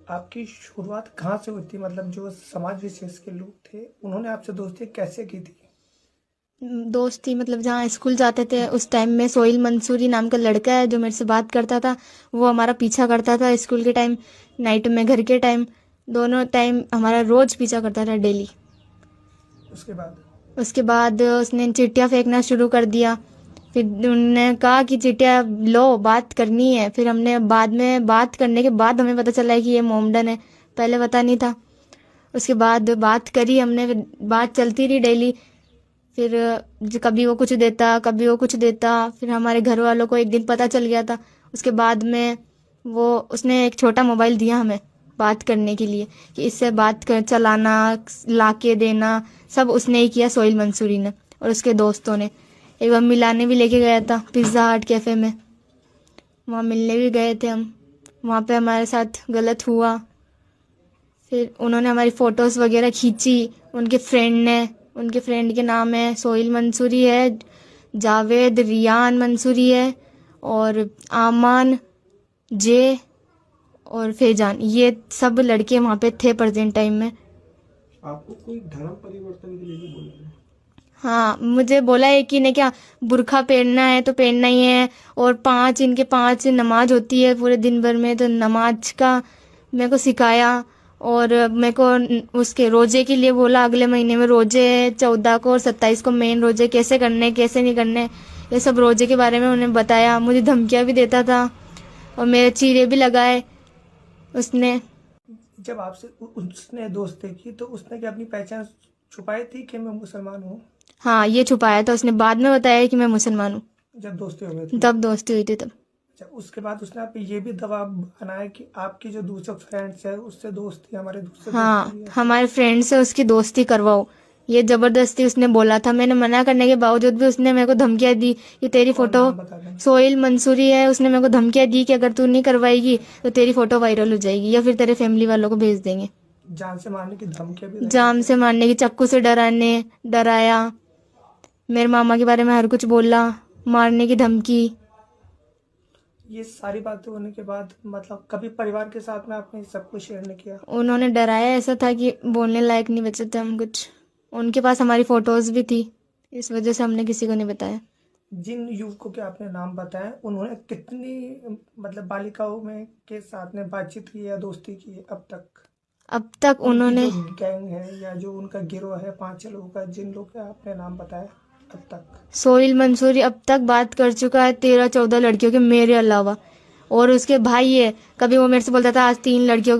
आपकी शुरुआत कहाँ से हुई थी? मतलब जो समाज विशेष के लोग थे, उन्होंने आपसे दोस्ती कैसे की थी? दोस्ती मतलब जहाँ स्कूल जाते थे उस टाइम में सोहिल मंसूरी नाम का लड़का है जो मेरे से बात करता था। वो हमारा पीछा करता था स्कूल के टाइम, नाइट में, घर के टाइम, दोनों टाइम हमारा रोज पीछा करता था, डेली। उसके बाद उसके बाद उसने चिट्ठियाँ फेंकना शुरू कर दिया। फिर उन्होंने कहा कि चिट्ठियाँ लो, बात करनी है। फिर हमने बाद में बात करने के बाद हमें पता चला है कि ये मोमडन है, पहले पता नहीं था। उसके बाद बात करी हमने, फिर बात चलती रही डेली। फिर कभी वो कुछ देता, कभी वो कुछ देता। फिर हमारे घर वालों को एक दिन पता चल गया था। उसके बाद में वो उसने एक छोटा मोबाइल दिया हमें बात करने के लिए, कि इससे बात कर, चलाना, लाके देना, सब उसने ही किया, सोहिल मंसूरी ने और उसके दोस्तों ने। एक बार मिलाने भी लेके गया था पिज़्ज़ा हट कैफ़े में, वहाँ मिलने भी गए थे हम। वहाँ पे हमारे साथ गलत हुआ। फिर उन्होंने हमारी फ़ोटोज़ वगैरह खींची, उनके फ्रेंड ने। उनके फ्रेंड के नाम है सोहिल मंसूरी है, जावेद, रियान मंसूरी है, और आमान, जे और फैजान। ये सब लड़के वहाँ पे थे प्रेजेंट टाइम में। आपको कोई धर्म परिवर्तन के लिए भी बोला है? हाँ, मुझे बोला है कि ने क्या, बुर्खा पहनना है तो पहनना ही है। और इनके 5 नमाज होती है पूरे दिन भर में, तो नमाज का मेरे को सिखाया। और मेरे को उसके रोजे के लिए बोला, अगले महीने में रोजे है, 14 को और 27 को मेन रोजे कैसे करने, कैसे नहीं करने, ये सब रोजे के बारे में उन्हें बताया। मुझे धमकियाँ भी देता था और मेरे चीरे भी लगाए उसने। जब आपसे उसने दोस्ती की तो उसने क्या अपनी पहचान छुपाई थी कि मैं मुसलमान हूँ? हाँ, ये छुपाया था उसने, बाद में बताया कि मैं मुसलमान हूँ। जब दोस्ती हो गई थी? तब दोस्ती हुई थी तब। अच्छा, उसके बाद उसने आप पे ये भी दबाव बनाया कि आपकी जो दूसरे फ्रेंड्स है उससे दोस्ती, हमारे दूसरे दोस्तों हाँ, की ऐसे। हमारे फ्रेंड से उसकी दोस्ती करवाओ, ये जबरदस्ती उसने बोला था। मैंने मना करने के बावजूद भी उसने मेरे को धमकियाँ दी कि तेरी कौन, फोटो, नाम बता दें? सोहेल मंसूरी है, उसने मेरे को धमकियाँ दी कि अगर तू नहीं करवाएगी तो तेरी फोटो वायरल हो जाएगी या फिर तेरे फैमिली वालों को भेज देंगे। जान से मारने की धमकियां भी दी जाम क्या? से मारने की, चाकू से डराने, डराया। मेरे मामा के बारे में हर कुछ बोला, मारने की धमकी। ये सारी बातें होने के बाद मतलब कभी परिवार के साथ में आपने सब कुछ शेयर नहीं किया? उन्होंने डराया, ऐसा था कि बोलने लायक नहीं बचे थे हम कुछ। उनके पास हमारी फोटोज भी थी, इस वजह से हमने किसी को नहीं बताया। जिन युवकों के आपने नाम बताए उन्होंने कितनी मतलब बालिकाओं में के साथ में बातचीत की या दोस्ती की है अब तक? अब तक उनकी उन्होंने, जो गैंग है या जो उनका गिरोह है 5-6 लोगों का, जिन लोग के आपने नाम बताया अब तक? सोहिल मंसूरी अब तक बात कर चुका है 13-14 लड़कियों के, मेरे अलावा। और उसके भाई है, कभी वो मेरे से बोलता था आज 3 लड़कियों